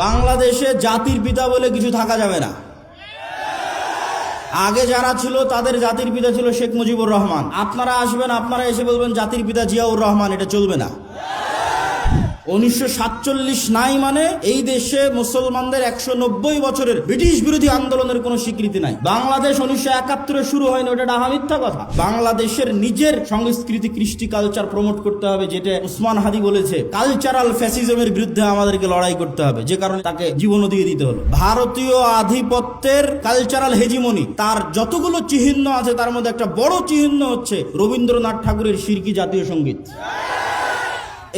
বাংলাদেশে জাতির পিতা বলে কিছু থাকা যাবে না। আগে যারা ছিল তাদের জাতির পিতা ছিল শেখ মুজিবুর রহমান। আপনারা আসবেন, আপনারা এসে বলবেন জাতির পিতা জিয়াউর রহমান, এটা চলবে না। 1947 নাই মানে এই দেশে মুসলমানদের 190 বছরের ব্রিটিশ বিরোধী আন্দোলনের কোনো স্বীকৃতি নাই। বাংলাদেশ 1971 শুরু হয়নি, ওটা ডাহা মিথ্যা কথা। বাংলাদেশের নিজের সংস্কৃতি কৃষ্টি কালচার প্রমোট করতে হবে, যেটা উসমান হাদি বলেছে কালচারাল ফ্যাসিজমের বিরুদ্ধে আমাদেরকে লড়াই করতে হবে, যে কারণে তাকে জীবনও দিয়ে দিতে হলো। ভারতীয় আধিপত্যের কালচারাল হেজিমনি তার যতগুলো চিহ্ন আছে তার মধ্যে একটা বড় চিহ্ন হচ্ছে রবীন্দ্রনাথ ঠাকুরের শিরকি জাতীয় সঙ্গীত।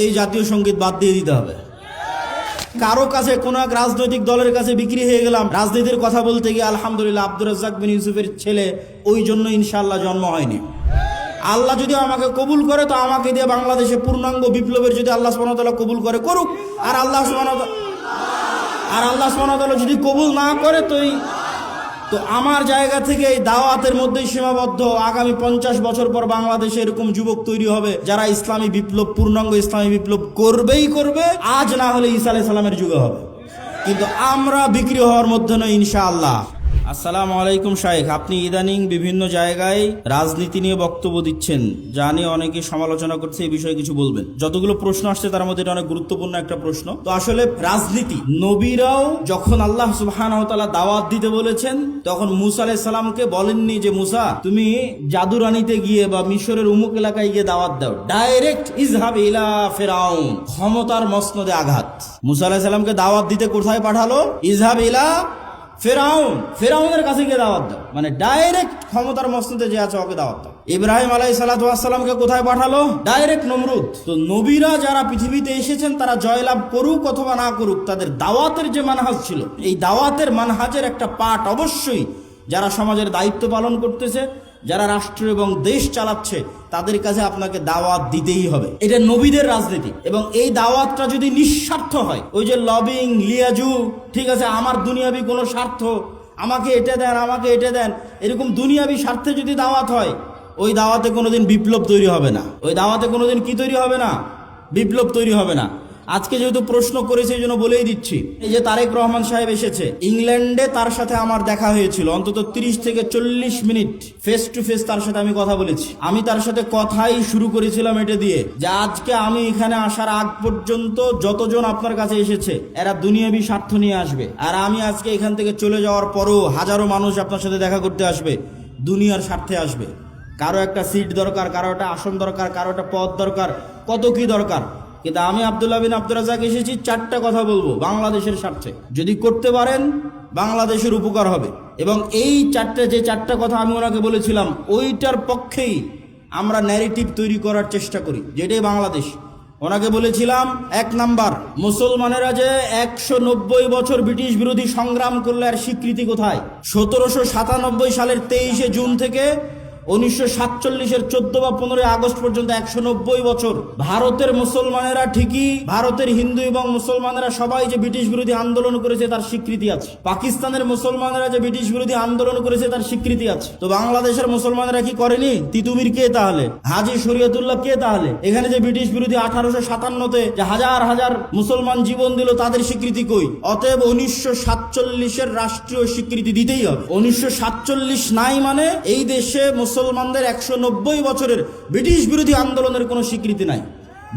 এই জাতীয় সঙ্গীত বাদ দিয়ে দিতে হবে। কারো কাছে কোন এক রাজনৈতিক দলের কাছে বিক্রি হয়ে গেলাম রাজনীতির কথা বলতে গিয়ে, আলহামদুলিল্লাহ আব্দুর রাজ্জাক বিন ইউসুফের ছেলে, ওই জন্য ইনশাআল্লাহ জন্ম হয়নি। আল্লাহ যদি আমাকে কবুল করে তো আমাকে দিয়ে বাংলাদেশে পূর্ণাঙ্গ বিপ্লবের যদি আল্লাহ সুবহানাহু ওয়া তাআলা কবুল করে করুক, আর আল্লাহ সুবহানাহু ওয়া তাআলা যদি কবুল না করে তো আমার জায়গা থেকে এই দাওয়াতের মধ্যেই সীমাবদ্ধ। আগামী 50 বছর পর বাংলাদেশে এরকম যুবক তৈরি হবে যারা ইসলামী বিপ্লব, পূর্ণাঙ্গ ইসলামী বিপ্লব করবেই করবে, আজ না হলে ঈসা আলাইহিস সালামের যুগে হবে। কিন্তু আমরা বিক্রি হওয়ার মধ্যে নই ইনশাআল্লাহ। আসসালামু আলাইকুম শাইখ, আপনি ইদানিং বিভিন্ন জায়গায় রাজনীতি নিয়ে বক্তব্য দিচ্ছেন, যা নিয়ে অনেকে সমালোচনা করছে, এই বিষয়ে কিছু বলবেন? যতগুলো প্রশ্ন আসছে তার মধ্যে এটা অনেক গুরুত্বপূর্ণ একটা প্রশ্ন। তো আসলে রাজনীতি, নবীরাও যখন আল্লাহ সুবহানাহু ওয়া তাআলা দাওয়াত দিতে বলেছেন তখন মুসা আলাইহিস সালামকে বলেননি যে মুসা তুমি জাদুরানিতে গিয়ে বা মিশরের উমুক এলাকায় গিয়ে দাওয়াত দাও, ডাইরেক্ট ইযহাব ইলা ফিরাউন, ক্ষমতার মসনদে আঘাত। মুসা আলাইহিস সালামকে দাওয়াত দিতে কোথায় পাঠালো? ইযহাব ইলা ফেরাউন, ফেরাউনের কাছে গিয়ে দাওয়াত দাও, মানে ডাইরেক্ট ক্ষমতার মসনদে যে আছে ওকে দাওয়াত দাও। ইব্রাহিম আলাইহিস সালাতু ওয়াস সালামকে কোথায় পাঠালো? ডাইরেক্ট নমরুদ। তো নবীরা যারা পৃথিবীতে এসেছেন তারা জয়লাভ করুক অথবা না করুক, তাদের দাওয়াতের যে মানহাজ ছিল, এই দাওয়াতের মানহাজের একটা পার্ট অবশ্যই যারা সমাজের দায়িত্ব পালন করতেছে, যারা রাষ্ট্র এবং দেশ চালাচ্ছে, তাদের কাছে আপনাকে দাওয়াত দিতেই হবে। এটা নবীদের রাজনীতি। এবং এই দাওয়াতটা যদি নিঃস্বার্থ হয়, ওই যে লবিং, লিয়াজু, ঠিক আছে, আমার দুনিয়াবি কোনো স্বার্থ, আমাকে এটা দেন, আমাকে এটা দেন, এরকম দুনিয়াবি স্বার্থে যদি দাওয়াত হয়, ওই দাওয়াতে কোনোদিন বিপ্লব তৈরি হবে না। ওই দাওয়াতে কোনোদিন কি তৈরি হবে না? বিপ্লব তৈরি হবে না। আজকে যেহেতু প্রশ্ন করেছে এই জন্য বলেই দিচ্ছি, এই যে তারেক রহমান সাহেব এসেছে, ইংল্যান্ডে তার সাথে আমার দেখা হয়েছিল, অন্তত 30 থেকে 40 মিনিট ফেস টু ফেস তার সাথে আমি কথা বলেছি। আমি তার সাথে কথাই শুরু করেছিলাম এটা দিয়ে যে আজকে আমি এখানে আসার আগ পর্যন্ত যতজন আপনার কাছে এসেছে এরা দুনিয়াবি স্বার্থ নিয়ে আসবে, আর আমি আজকে এখান থেকে চলে যাওয়ার পরও হাজারো মানুষ আপনার সাথে দেখা করতে আসবে, দুনিয়ার স্বার্থে আসবে। কারো একটা সিট দরকার, কারো একটা আসন দরকার, কারো একটা পদ দরকার, কত কি দরকার। কিন্তু আমি আব্দুল্লাহ বিন আব্দুর রাজ্জাক এসেছি 4টা কথা বলবো বাংলাদেশের স্বার্থে। যদি করতে পারেন বাংলাদেশের উপকার হবে। এবং এই যে চারটা কথা আমি ওনাকে বলেছিলাম, ওইটার পক্ষেই আমরা ন্যারেটিভ তৈরি করার চেষ্টা করি, যেটাই বাংলাদেশ। ওনাকে বলেছিলাম, 1 নাম্বার, মুসলমানেরা যে 190 বছর ব্রিটিশ বিরোধী সংগ্রাম করলে আর স্বীকৃতি কোথায়? 1797 সালের 23 জুন থেকে 1947-এর 14 বা 15 আগস্ট পর্যন্ত 190 বছর ভারতের মুসলমানেরা, ঠিকই ভারতের হিন্দু এবং মুসলমানেরা সবাই যে ব্রিটিশ বিরোধী আন্দোলন করেছে তার স্বীকৃতি আছে। পাকিস্তানের মুসলমানেরা যে ব্রিটিশ বিরোধী আন্দোলন করেছে তার স্বীকৃতি আছে। তো বাংলাদেশের মুসলমানেরা কি করেনি? তিতুমির কে তাহলে? হাজী শরীয়তুল্লাহ কে তাহলে? এখানে যে ব্রিটিশ বিরোধী 1857-তে যে হাজার হাজার মুসলমান জীবন দিল, তাদের স্বীকৃতি কই? অতএব 1947-এর রাষ্ট্রীয় স্বীকৃতি দিতেই হবে। 1947 নাই মানে এই দেশে মুসলমানদের 190 বছরের ব্রিটিশ বিরোধী আন্দোলনের কোনো স্বীকৃতি নাই।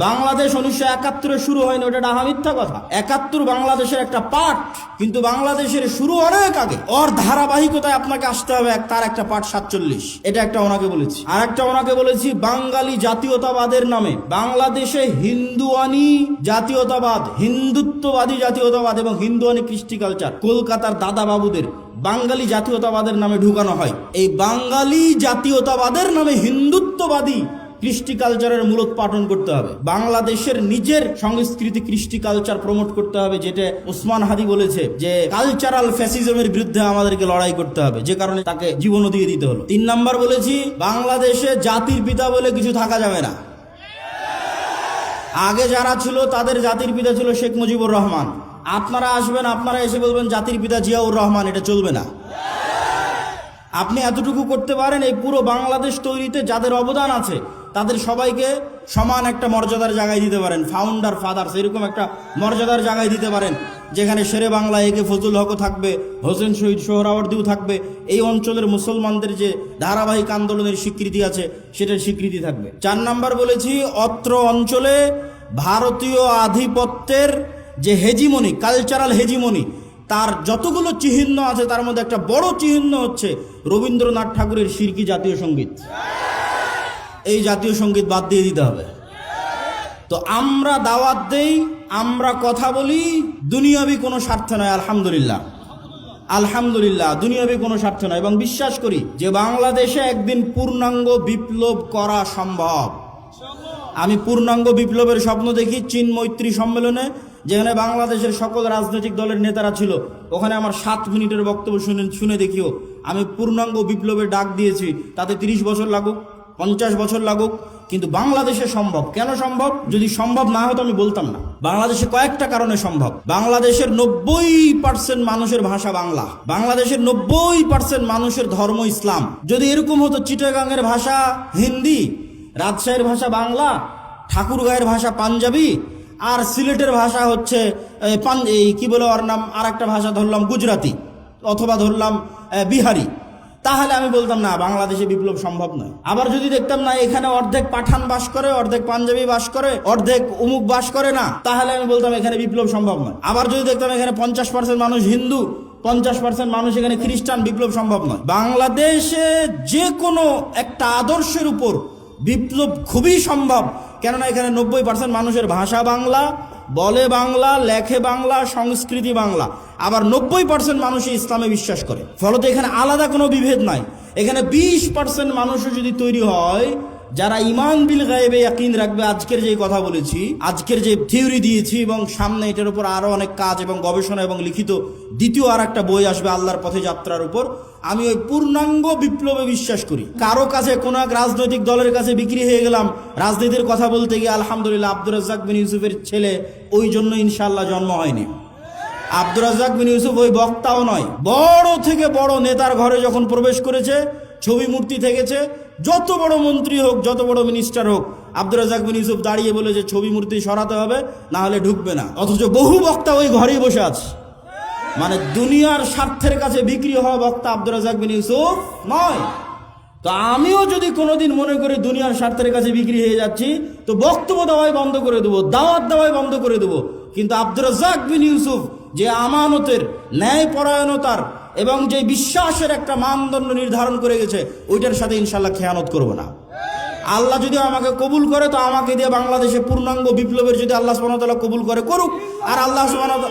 বাংলাদেশ 1971 শুরু হয়নি, ওটা ডাহা মিথ্যা কথা। 71 বাংলাদেশের একটা পার্ট, কিন্তু বাংলাদেশের শুরু অনেক আগে। ওর ধারাবাহিকতায় আপনাকে আসতে হবে, তার একটা পার্ট 47। এটা একটা ওনাকে বলেছি। আর একটা ওনাকে বলেছি, বাঙালি জাতীয়তাবাদের নামে বাংলাদেশে হিন্দুয়ানি জাতীয়তাবাদ, হিন্দুত্ববাদী জাতীয়তাবাদ এবং হিন্দুয়ানি কৃষ্টি কালচার কলকাতার দাদা বাবুদের বাঙালি জাতীয়তাবাদের নামে ঢুকানো হয়। এই বাঙালি জাতীয়তাবাদের নামে হিন্দুত্ববাদী কৃষ্টি কালচারের মূলোৎপাটন করতে হবে। বাংলাদেশের নিজের সংস্কৃতি কৃষ্টি কালচার প্রমোট করতে হবে, যেটা উসমান হাদি বলেছে যে কালচারাল ফ্যাসিজমের বিরুদ্ধে আমাদেরকে লড়াই করতে হবে, যে কারণে তাকে জীবনও দিয়ে দিতে হলো। 3 নাম্বার বলেছি, বাংলাদেশে জাতির পিতা বলে কিছু থাকা যাবে না। আগে যারা ছিল তাদের জাতির পিতা ছিল শেখ মুজিবুর রহমান। আপনারা আসবেন, আপনারা এসে বলবেন জাতির পিতা জিয়াউর রহমান, এটা চলবে না। আপনি এতটুকু করতে পারেন, এই পুরো বাংলাদেশ তৈরিতে যাদের অবদান আছে তাদের সবাইকে সমান একটা মর্যাদার জায়গায় দিতে পারেন, ফাউন্ডার ফাদার্স এরকম একটা মর্যাদার জায়গায় দিতে পারেন, যেখানে শেরে বাংলা একে ফজলুল হকও থাকবে, হোসেন শহীদ সোহরাওয়ার্দীও থাকবে। এই অঞ্চলের মুসলমানদের যে ধারাবাহিক আন্দোলনের স্বীকৃতি আছে সেটার স্বীকৃতি থাকবে। 4 নাম্বার বলেছি, অত্র অঞ্চলে ভারতীয় আধিপত্যের যে হেজিমনি, কালচারাল হেজিমনি, তার যতগুলো চিহ্ন আছে তার মধ্যে একটা বড় চিহ্ন হচ্ছে রবীন্দ্রনাথ ঠাকুরের শিরকি জাতীয় সঙ্গীত। এই জাতীয় সঙ্গীত বাদ দিয়ে দিতে হবে। তো আমরা দাওয়াত দেই, আমরা কথা বলি দুনিয়াবি কোনো স্বার্থ নয়। আলহামদুলিল্লাহ, আলহামদুলিল্লাহ, দুনিয়াবি কোনো স্বার্থ নয়। এবং বিশ্বাস করি যে বাংলাদেশে একদিন পূর্ণাঙ্গ বিপ্লব করা সম্ভব। আমি পূর্ণাঙ্গ বিপ্লবের স্বপ্ন দেখি চীন মৈত্রী সম্মেলনে, যেখানে বাংলাদেশের সকল রাজনৈতিক দলের নেতারা ছিল। ওখানে আমার 7 মিনিটের বক্তব্য শুনে দেখিও আমি পূর্ণাঙ্গ বিপ্লবের ডাক দিয়েছি। তাতে 30 বছর লাগুক, 50 বছর লাগুক, কিন্তু বাংলাদেশে সম্ভব। কেন সম্ভব? যদি সম্ভব না হতো আমি বলতাম না। বাংলাদেশে কয়েকটা কারণে সম্ভব। বাংলাদেশের 90% মানুষের ভাষা বাংলা, বাংলাদেশের 90% মানুষের ধর্ম ইসলাম। যদি এরকম হতো চিটাগাংয়ের ভাষা হিন্দি, রাজশাহীর ভাষা বাংলা, ঠাকুরগাঁয়ের ভাষা পাঞ্জাবি, আর সিলেটের ভাষা হচ্ছে কি বলে ওর নাম, আর একটা ভাষা ধরলাম গুজরাতি অথবা ধরলাম বিহারি, তাহলে আমি বলতাম না বাংলাদেশে বিপ্লব সম্ভব নয়। আবার যদি দেখতাম না এখানে অর্ধেক পাঠান বাস করে, অর্ধেক পাঞ্জাবি বাস করে, অর্ধেক উমুক বাস করে না, তাহলে আমি বলতাম এখানে বিপ্লব সম্ভব নয়। আবার যদি দেখতাম এখানে 50% মানুষ হিন্দু, 50% মানুষ এখানে খ্রিস্টান, বিপ্লব সম্ভব নয়। বাংলাদেশে যে কোনো একটা আদর্শের উপর বিপ্লব খুবই সম্ভব, কেননা এখানে 90% মানুষের ভাষা বাংলা, বলে বাংলা, লেখে বাংলা, সংস্কৃতি বাংলা। আবার 90% মানুষই ইসলামে বিশ্বাস করে। ফলত এখানে আলাদা কোনো বিভেদ নাই। এখানে 20% মানুষও যদি তৈরি হয় যারা ঈমান বিল গায়বে ইয়াকিন রাখবে, আজকের যে কথা বলেছি, আজকের যে থিওরি দিয়েছি, এবং সামনে এটার উপর আরো অনেক কাজ এবং গবেষণা এবং লিখিত দ্বিতীয় আর একটা বই আসবে আল্লাহর পথে যাত্রার উপর, আমি ওই পূর্ণাঙ্গ বিপ্লবে বিশ্বাস করি। কারো কাছে কোনো এক রাজনৈতিক দলের কাছে বিক্রি হয়ে গেলাম রাজনীতির কথা বলতে গিয়ে, আলহামদুলিল্লাহ আব্দুর রাজ্জাক বিন ইউসুফের ছেলে ওই জন্য ইনশাআল্লাহ জন্ম হয়নি। আব্দুর রাজ্জাক বিন ইউসুফ ওই বক্তাও নয়। বড় থেকে বড় নেতার ঘরে যখন প্রবেশ করেছে, ছবি মূর্তি থেকেছে, যত বড় মন্ত্রী হোক, যত বড় মিনিস্টার হোক, আব্দুর রাজ্জাক বিন ইউসুফ দাঁড়িয়ে বলে যে ছবি মূর্তি সরাতে হবে, না হলে ঢুকবে না। অথচ বহু বক্তা ওই ঘরেই বসে আছে। মানে দুনিয়ার স্বার্থের কাছে বিক্রি হওয়া বক্তা আব্দুর রাজ্জাক বিন ইউসুফ নয়। তো আমিও যদি কোনোদিন মনে করি দুনিয়ার স্বার্থের কাছে বিক্রি হয়ে যাচ্ছি, তো বক্তব্য দেওয়াই বন্ধ করে দেবো, দাওয়াত দেওয়াই বন্ধ করে দেবো। কিন্তু আব্দুর রাজ্জাক বিন ইউসুফ যে আমানতের, ন্যায়পরায়ণতার এবং যে বিশ্বাসের একটা মানদণ্ড নির্ধারণ করে গেছে, ওইটার সাথে ইনশাল্লাহ খেয়ানত করবো না। আল্লাহ যদি আমাকে কবুল করে, তো আমাকে দিয়ে বাংলাদেশে পূর্ণাঙ্গ বিপ্লবের যদি আল্লাহ সুবহানাহু ওয়া তাআলা কবুল করে, করুক। আর আল্লাহ সুবহানাহু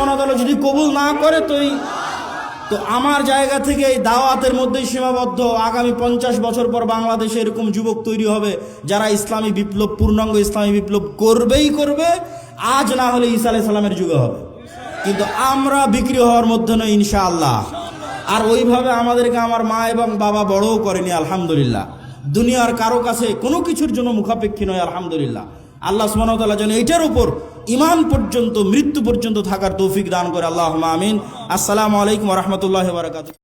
ওয়া তাআলা যদি কবুল না করে, তো আমার জায়গা থেকে এই দাওয়াতের মধ্যেই সীমাবদ্ধ। আগামী 50 বছর পর বাংলাদেশে এরকম যুবক তৈরি হবে যারা ইসলামী বিপ্লব, পূর্ণাঙ্গ ইসলামী বিপ্লব করবেই করবে। আজ না হলে ঈসা আলাইহিস সালামের যুগে হবে, কিন্তু আমরা বিক্রি হওয়ার মধ্যে নয় ইনশাআল্লাহ। আর ওইভাবে আমাদেরকে আমার মা এবং বাবা বড়ও করেনি, আলহামদুলিল্লাহ। দুনিয়ার কারো কাছে কোনো কিছুর জন্য মুখাপেক্ষী নয়, আলহামদুলিল্লাহ। আল্লাহ সুবহানাহু ওয়া তাআলা যেন এটার উপর ঈমান পর্যন্ত, মৃত্যু পর্যন্ত থাকার তৌফিক দান করে, আল্লাহুম্মা আমিন। আসসালামু আলাইকুম ওয়া রাহমাতুল্লাহি ওয়া বারাকাতুহু।